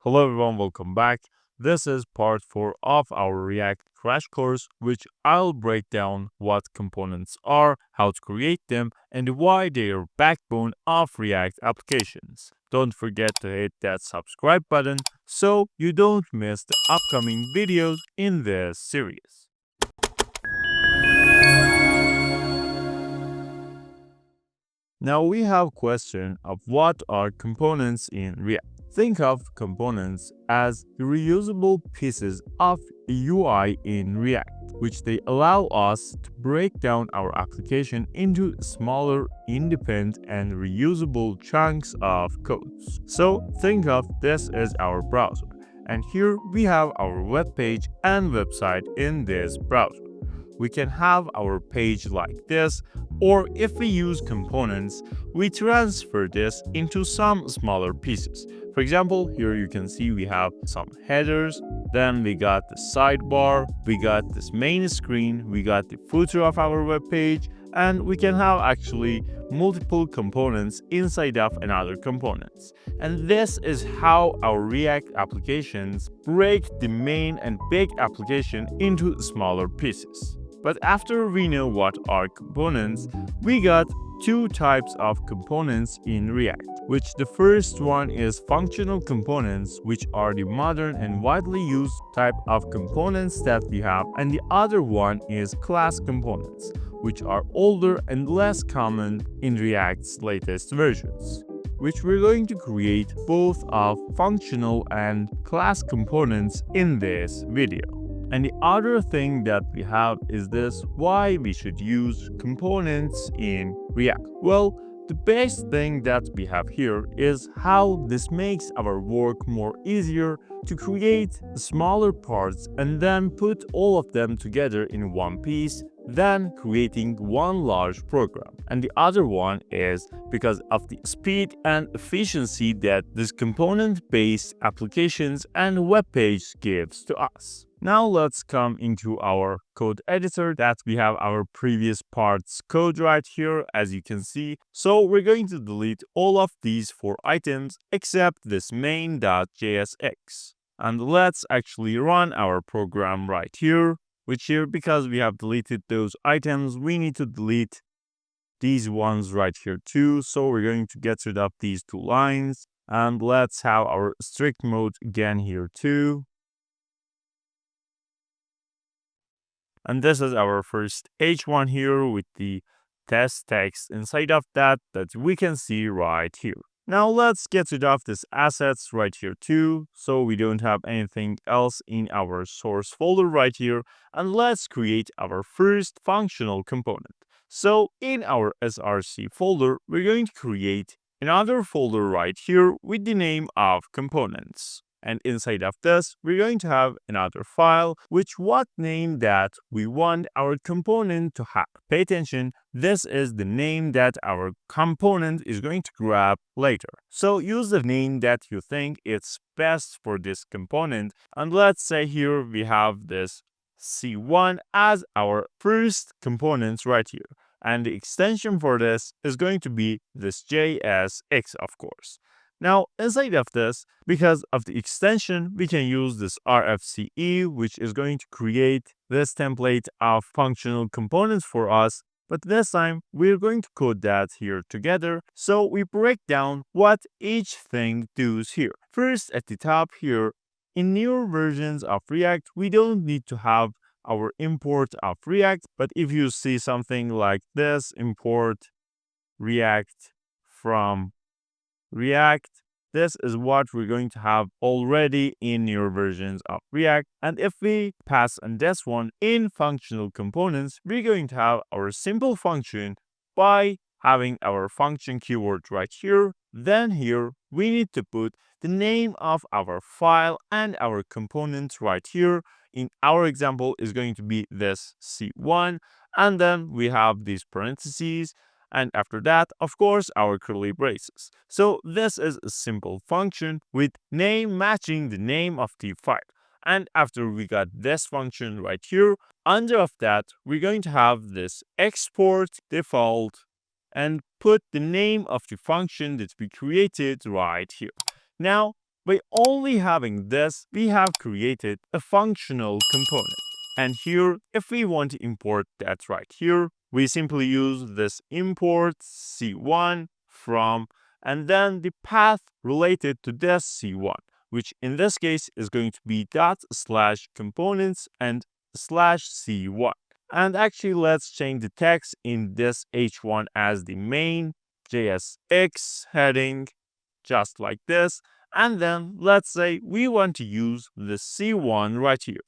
Hello everyone, welcome back. This is part 4 of our React crash course, which I'll break down what components are, how to create them, and why they are backbone of React applications. Don't forget to hit that subscribe button so you don't miss the upcoming videos in this series. Now we have question of what are components in React. Think of components as reusable pieces of a UI in React, which they allow us to break down our application into smaller, independent, and reusable chunks of codes. So think of this as our browser, and here we have our web page and website in this browser. We can have our page like this, or if we use components, we transfer this into some smaller pieces. For example, here you can see we have some headers, then we got the sidebar, we got this main screen, we got the footer of our web page, and we can have actually multiple components inside of another components. And this is how our React applications break the main and big application into smaller pieces. But after we know what are components, we got two types of components in React, which the first one is functional components, which are the modern and widely used type of components that we have, and the other one is class components, which are older and less common in React's latest versions, which we're going to create both of functional and class components in this video. And the other thing that we have is this, why we should use components in React. Well, the best thing that we have here is how this makes our work more easier to create smaller parts and then put all of them together in one piece, than creating one large program. And the other one is because of the speed and efficiency that this component-based applications and web page gives to us. Now let's come into our code editor that we have our previous parts code right here, as you can see. So we're going to delete all of these 4 items except this main.jsx. And let's actually run our program right here, which here, because we have deleted those items, we need to delete these ones right here too. So we're going to get rid of these 2 lines, and let's have our strict mode again here too. And this is our first H1 here with the test text inside of that we can see right here. Now let's get rid of this assets right here too, so we don't have anything else in our source folder right here, and let's create our first functional component. So in our src folder, we're going to create another folder right here with the name of components. And inside of this, we're going to have another file, which what name that we want our component to have. Pay attention, this is the name that our component is going to grab later. So use the name that you think is best for this component. And let's say here we have this C1 as our first component right here. And the extension for this is going to be this JSX, of course. Now, inside of this, because of the extension, we can use this RFCE, which is going to create this template of functional components for us. But this time, we're going to code that here together. So we break down what each thing does here. First, at the top here, in newer versions of React, we don't need to have our import of React. But if you see something like this, import React from React, this is what we're going to have already in newer versions of React. And if we pass on this one in functional components, we're going to have our simple function by having our function keyword right here. Then here, we need to put the name of our file and our component right here. In our example, is going to be this C1. And then we have these parentheses. And after that, of course, our curly braces. So this is a simple function with name matching the name of the file. And after we got this function right here, under of that, we're going to have this export default and put the name of the function that we created right here. Now, By only having this, we have created a functional component. And here, if we want to import that right here, we simply use this import C1 from, and then the path related to this C1, which in this case is going to be dot slash components and slash C1. And actually, let's change the text in this H1 as the main JSX heading, just like this. And then let's say we want to use the C1 right here.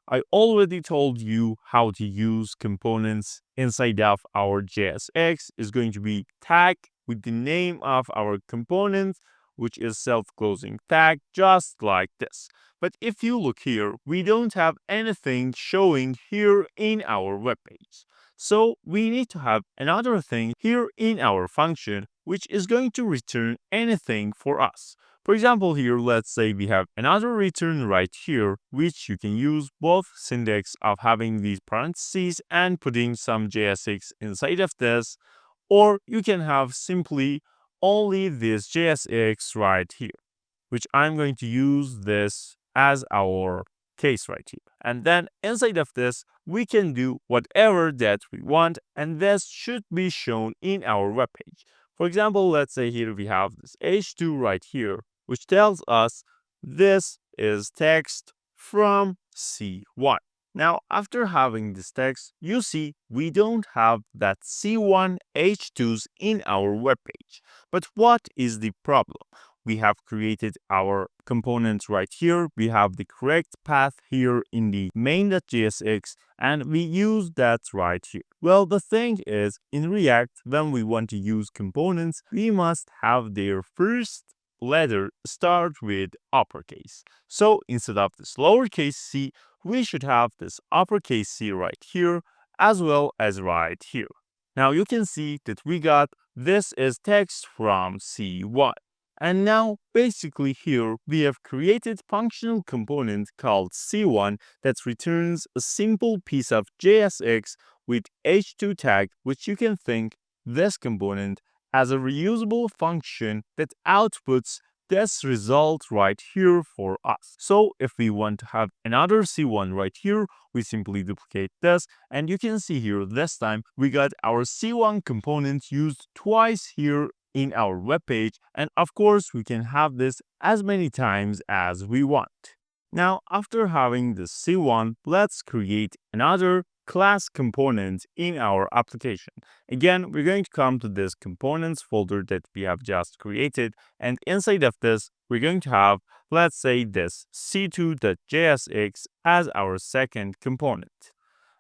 I already told you how to use components inside of our JSX. Is going to be tag with the name of our component, which is self-closing tag, just like this. But if you look here, we don't have anything showing here in our web page. So we need to have another thing here in our function, which is going to return anything for us. For example, here, let's say we have another return right here, which you can use both syntax of having these parentheses and putting some JSX inside of this, or you can have simply only this JSX right here, which I'm going to use this as our case right here. And then inside of this, we can do whatever that we want, and this should be shown in our web page. For example, let's say here we have this H2 right here, which tells us this is text from C1. Now, after having this text, you see we don't have that C1 H2s in our web page. But what is the problem? We have created our components right here. We have the correct path here in the main.jsx, and we use that right here. Well, the thing is, in React, when we want to use components, we must have their first letter start with uppercase. So instead of this lowercase c, we should have this uppercase C right here, as well as right here. Now you can see that we got this is text from C1. And now basically here we have created functional component called C1 that returns a simple piece of JSX with H2 tag, which you can think this component as a reusable function that outputs this result right here for us. So if we want to have another C1 right here, we simply duplicate this, and you can see here this time we got our C1 component used twice here in our web page, and of course we can have this as many times as we want. Now, after having the C1, let's create another class component in our application. Again, we're going to come to this components folder that we have just created, and inside of this, we're going to have, let's say, this c2.jsx as our second component.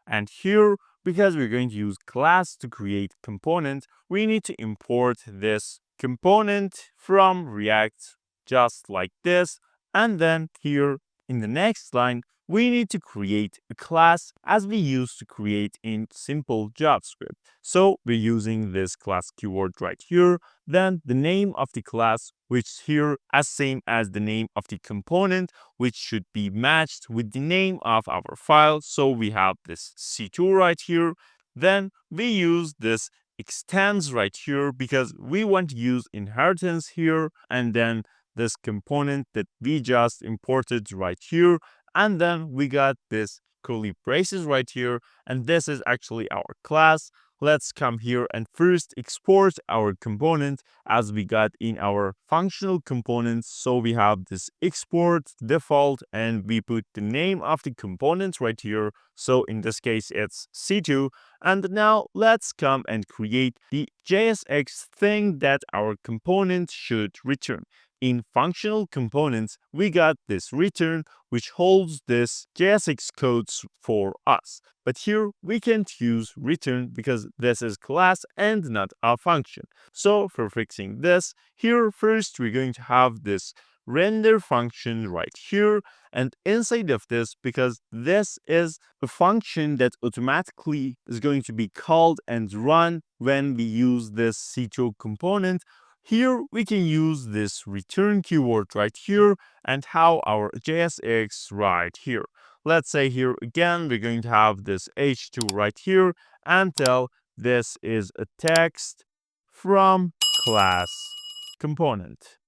And here, because we're going to use class to create component, we need to import this component from React just like this. And then here in the next line, we need to create a class as we used to create in simple JavaScript. So we're using this class keyword right here, then the name of the class, which here as same as the name of the component, which should be matched with the name of our file. So we have this C2 right here. Then we use this extends right here because we want to use inheritance here, and then this component that we just imported right here. And then we got this curly braces right here, and this is actually our class. Let's come here and first export our component as we got in our functional components. So we have this export default, and we put the name of the component right here. So in this case, it's C2. And now let's come and create the JSX thing that our component should return. In functional components, we got this return, which holds this JSX codes for us. But here we can't use return because this is class and not a function. So for fixing this, here first we're going to have this render function right here, and inside of this, because this is a function that automatically is going to be called and run when we use this C2 component, here we can use this return keyword right here and have our JSX right here. Let's say here again, we're going to have this H2 right here and tell this is a text from class component.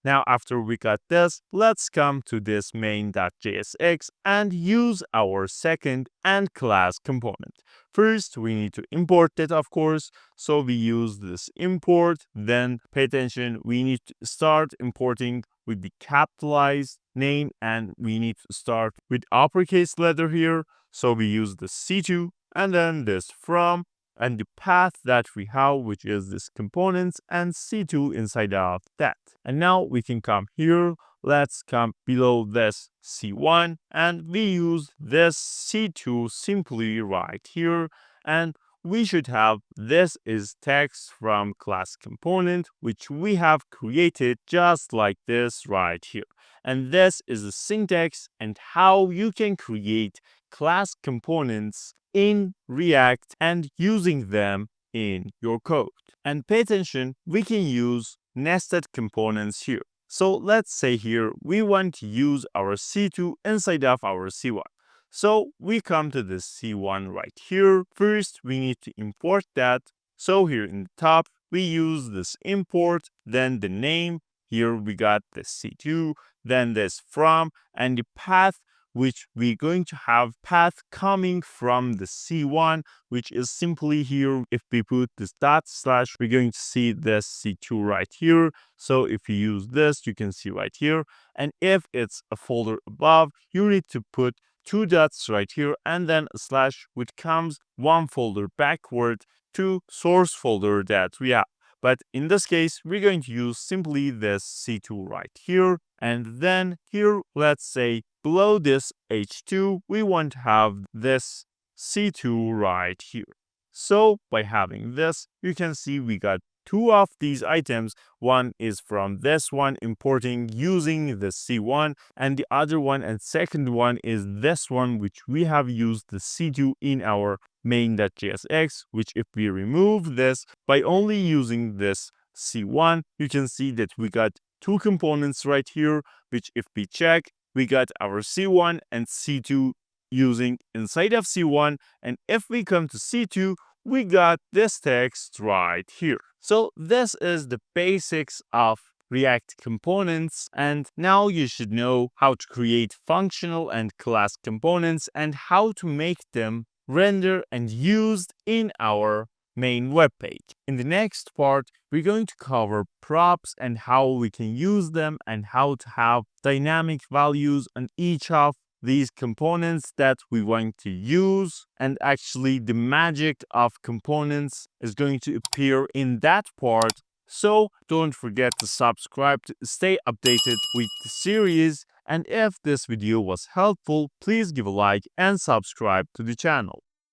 Now, after we got this, let's come to this main.jsx and use our second and class component. First, we need to import it, of course. So we use this import. Then pay attention, we need to start importing with the capitalized name, and we need to start with uppercase letter here. So we use the C2 and then this from and the path that we have, which is this components and C2 inside of that. And now we can come here. Let's come below this C1 and we use this C2 simply right here. And we should have this is text from class component, which we have created just like this right here. And this is the syntax and how you can create class components in React and using them in your code. And pay attention, we can use nested components here. So let's say here we want to use our C2 inside of our C1. So we come to this C1 right here. First, we need to import that. So here in the top, we use this import, then the name. Here we got the C2, then this from, and the path, which we're going to have path coming from the C1, which is simply here. If we put this dot slash, we're going to see this C2 right here. So if you use this, you can see right here. And if it's a folder above, you need to put two dots right here and then a slash, which comes one folder backward to source folder that we have. But in this case, we're going to use simply this C2 right here. And then here, let's say below this H2, we want to have this C2 right here. So by having this, you can see we got two of these items. One is from this one importing using the C1, and the other one and second one is this one, which we have used the C2 in our main.jsx, which if we remove this by only using this C1, you can see that we got two components right here, which if we check, we got our C1 and C2 using inside of C1. And if we come to C2, we got this text right here. So this is the basics of React components, and now you should know how to create functional and class components and how to make them render and used in our main web page. In the next part, we're going to cover props and how we can use them and how to have dynamic values on each of these components that we want to use. And actually the magic of components is going to appear in that part. So don't forget to subscribe to stay updated with the series. And if this video was helpful, please give a like and subscribe to the channel.